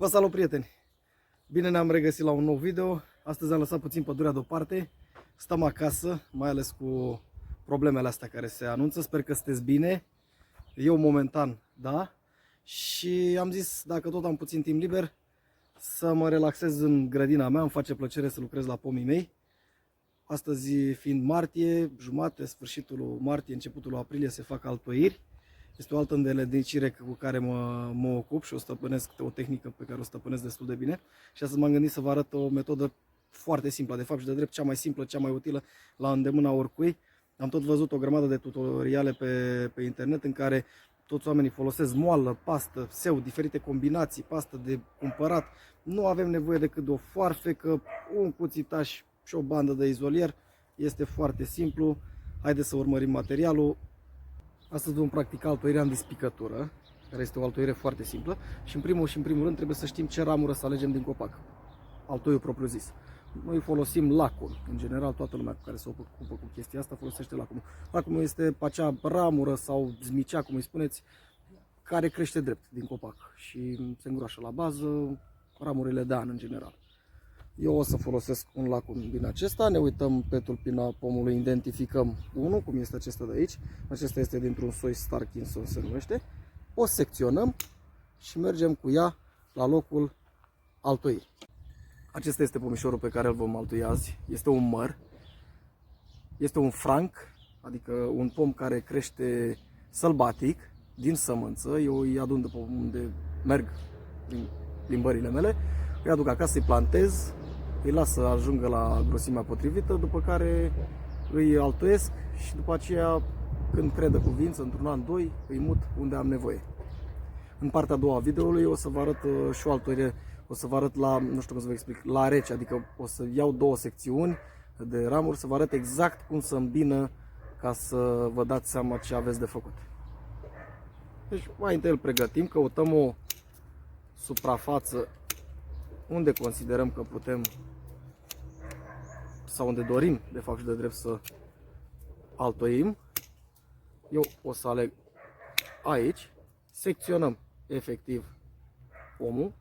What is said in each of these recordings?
Vă salut, prieteni! Bine ne-am regăsit la un nou video. Astăzi am lăsat puțin pădurea deoparte. Stăm acasă, mai ales cu problemele astea care se anunță. Sper că sunteți bine. Eu momentan, da. Și am zis, dacă tot am puțin timp liber, să mă relaxez în grădina mea. Îmi face plăcere să lucrez la pomii mei. Astăzi fiind martie, jumate, sfârșitul martie, începutul aprilie, se fac altoiri. Este o altă îndeletnicire cu care mă ocup și o stăpânesc, o tehnică pe care o stăpânesc destul de bine. Și astăzi m-am gândit să vă arăt o metodă foarte simplă, de fapt și de drept cea mai simplă, cea mai utilă la îndemâna oricui. Am tot văzut o grămadă de tutoriale pe internet în care toți oamenii folosesc moală, pastă, seu, diferite combinații, pastă de cumpărat. Nu avem nevoie decât de o foarfecă, un cuțitaș și o bandă de izolier. Este foarte simplu. Haideți să urmărim materialul. Astăzi vom practica altoirea în despicătură, care este o altoire foarte simplă și în primul rând trebuie să știm ce ramură să alegem din copac. Altoiul propriu zis. Noi folosim lacul. În general, toată lumea care se ocupă cu chestia asta folosește lacul. Lacul este acea ramură sau zmicea, cum îi spuneți, care crește drept din copac și se îngroașă la bază, ramurile de an în general. Eu o să folosesc un lacul din acesta, ne uităm pe tulpina pomului, identificăm unul, cum este acesta de aici. Acesta este dintr-un soi Starkinson, se numește. O secționăm și mergem cu ea la locul altoirii. Acesta este pomișorul pe care îl vom altui azi. Este un măr, este un franc, adică un pom care crește sălbatic, din sămânță. Eu îi adun după unde merg din plimbările mele, îi aduc acasă, îi plantez, îi las să ajungă la grosimea potrivită, după care îi altuiesc și după aceea, când cred de cuvință, într-un an, doi, îi mut unde am nevoie. În partea a doua a videoului o să vă arăt și o altoire, o să vă arăt la, nu știu cum să vă explic, la rece, adică o să iau două secțiuni de ramuri, să vă arăt exact cum să îmbină ca să vă dați seama ce aveți de făcut. Deci mai întâi îl pregătim, căutăm o suprafață unde considerăm că putem sau unde dorim de fapt și de drept să altoim. Eu o să aleg aici, secționăm efectiv pomul.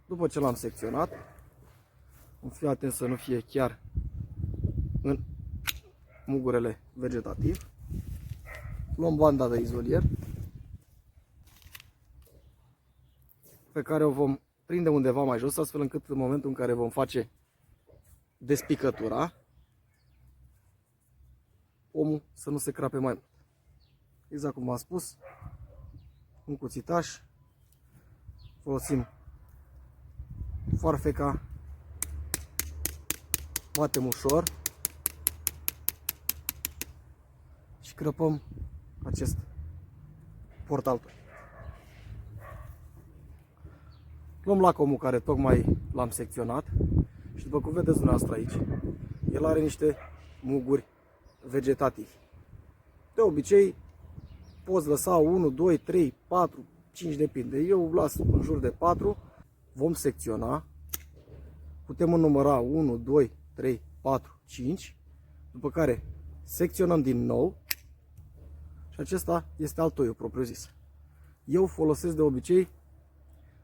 După ce l-am secționat, îmi fi atent să nu fie chiar în mugurele vegetativ. Luăm banda de izolier pe care o vom prinde undeva mai jos, astfel încât în momentul în care vom face despicătura, pomul să nu se crape mai mult. Exact cum am spus, un cuțitaș, folosim foarfeca, batem ușor și crăpăm acest portaltor. Luăm lacomul care tocmai l-am secționat și după cum vedeți dumneavoastră aici, el are niște muguri vegetativi. De obicei poți lăsa 1, 2, 3, 4, 5, depinde. Eu las în jur de 4. Vom secționa. Putem înnumăra 1, 2, 3, 4, 5. După care secționăm din nou. Și acesta este altoiul propriu zis. Eu folosesc de obicei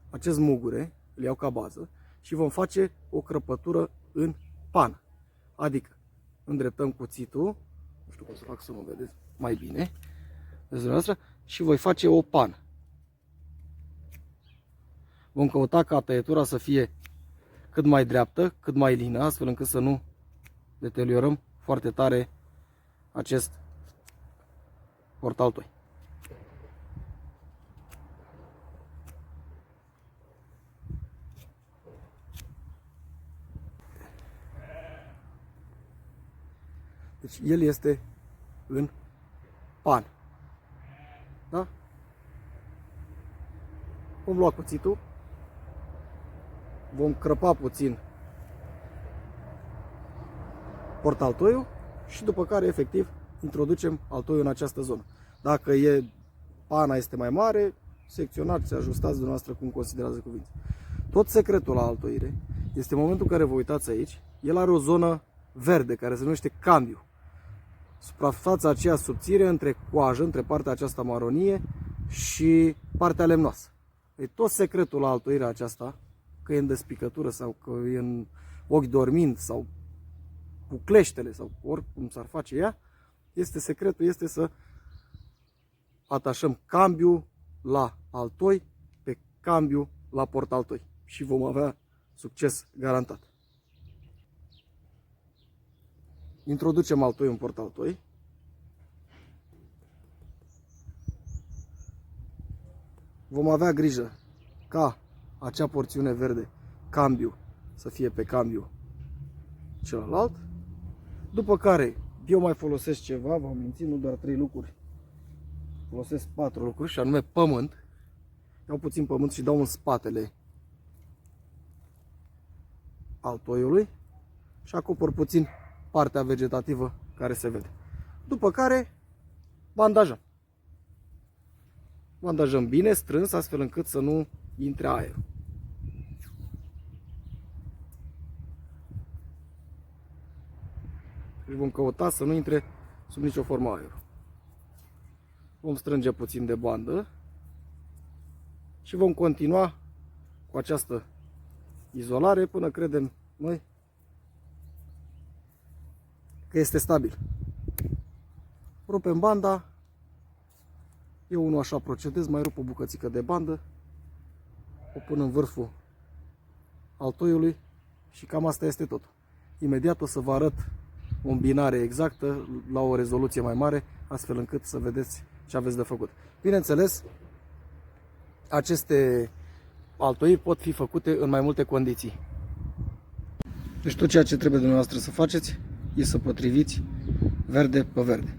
acest mugure, îl iau ca bază și vom face o crăpătură în pană. Adică îndreptăm cuțitul, nu știu cum să fac să mă vedeți mai bine, și voi face o pană. Vom căuta ca tăietura să fie cât mai dreaptă, cât mai lină, astfel încât să nu deteriorăm foarte tare acest portaltoi. Deci el este în pan. Da? Vom lua cuțitul, vom crăpa puțin portaltoiul și după care efectiv introducem altoiul în această zonă. Dacă pana este mai mare, secționați, ajustați dumneavoastră cum considerați de cuvință. Tot secretul la altoire este în momentul în care vă uitați aici, el are o zonă verde care se numește cambiu. Suprafața aceea subțire între coajă, între partea aceasta maronie și partea lemnoasă. E tot secretul la altoirea aceasta, că e în despicătură sau că e în ochi dormind sau cu cleștele sau oricum s-ar face ea, secretul este să atașăm cambiul la altoi pe cambiu la portaltoi și vom avea succes garantat. Introducem altoi în portaltoi. Vom avea grijă ca acea porțiune verde, cambiu, să fie pe cambiu celălalt. După care eu mai folosesc ceva, v-am mințit, nu doar 3 lucruri, folosesc 4 lucruri, și anume pământ. Iau puțin pământ și dau în spatele altoiului și acopăr puțin partea vegetativă care se vede. După care bandajăm. Bandajăm bine, strâns, astfel încât să nu intre aer. Deci vom căuta să nu intre sub nicio formă aer. Vom strânge puțin de bandă și vom continua cu această izolare până credem noi că este stabil. Rupem banda. Eu unul așa procedez, mai rup o bucățică de bandă, o pun în vârful altoiului și cam asta este tot. Imediat o să vă arăt o îmbinare exactă la o rezoluție mai mare, astfel încât să vedeți ce aveți de făcut. Bineînțeles, aceste altoiri pot fi făcute în mai multe condiții. Deci tot ceea ce trebuie dumneavoastră să faceți e să potriviți verde pe verde,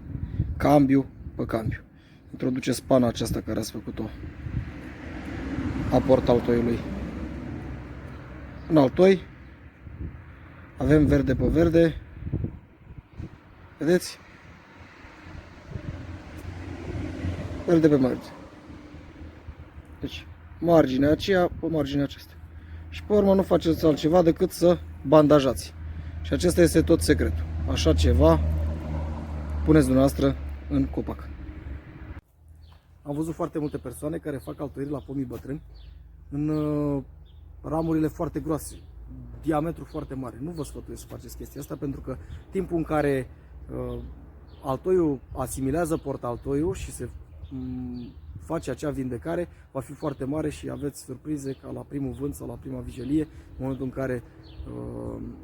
cambiu pe cambiu. Introduceți pana aceasta care ați făcut-o a portaltoiului în altoi. Avem verde pe verde. Vedeți? Verde pe verde. Deci, marginea aceea pe marginea acestea. Și pe urmă nu faceți altceva decât să bandajați. Și acesta este tot secretul. Așa ceva puneți dumneavoastră în copac. Am văzut foarte multe persoane care fac altoiri la pomii bătrâni în ramurile foarte groase, diametru foarte mare. Nu vă sfătuiesc să faceți chestia asta, pentru că timpul în care altoiul asimilează portaltoiul și se face acea vindecare va fi foarte mare și aveți surprize ca la primul vânt sau la prima vijelie, în momentul în care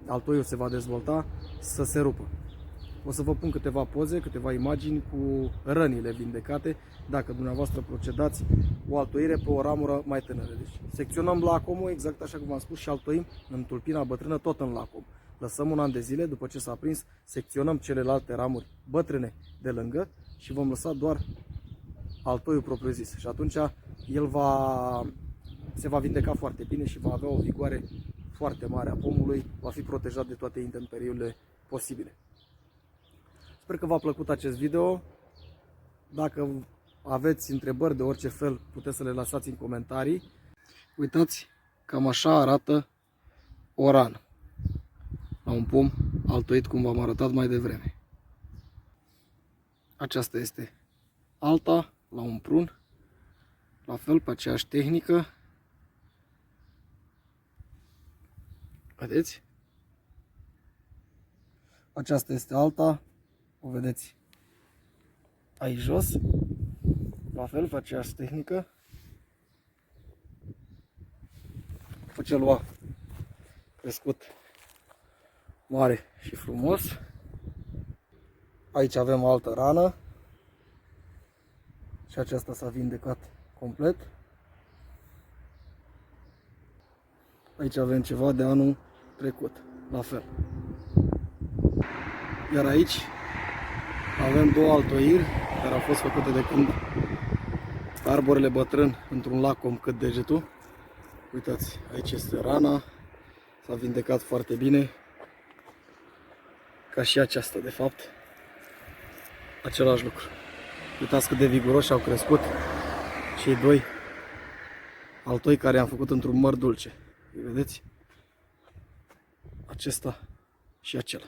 altoiul se va dezvolta, să se rupă. O să vă pun câteva poze, câteva imagini cu rănile vindecate dacă dumneavoastră procedați o altoire pe o ramură mai tânără. Deci secționăm lacomul exact așa cum v-am spus și altoim în tulpina bătrână tot în lacom. Lăsăm un an de zile, după ce s-a prins, secționăm celelalte ramuri bătrâne de lângă și vom lăsa doar altoiul propriu zis. Și atunci el se va vindeca foarte bine și va avea o vigoare foarte mare a pomului, va fi protejat de toate intemperiile posibile. Sper că v-a plăcut acest video. Dacă aveți întrebări de orice fel, puteți să le lăsați în comentarii. Uitați, cam așa arată o rană la un pom altoit, cum v-am arătat mai devreme. Aceasta este alta la un prun, la fel pe aceeași tehnică. Vedeți? Aceasta este alta, o vedeți aici jos, la fel pe aceeași tehnică. După ce lua crescut mare și frumos. Aici avem o altă rană și aceasta s-a vindecat complet. Aici avem ceva de anul trecut, la fel. Iar aici avem două altoiri care au fost făcute de când arborele bătrân într-un lacom cât degetul. Uitați, aici este rana, s-a vindecat foarte bine, ca și aceasta de fapt, același lucru. Uitați cât de viguroși au crescut cei doi altoi care am făcut într-un măr dulce. Vedeți? Acesta și acela.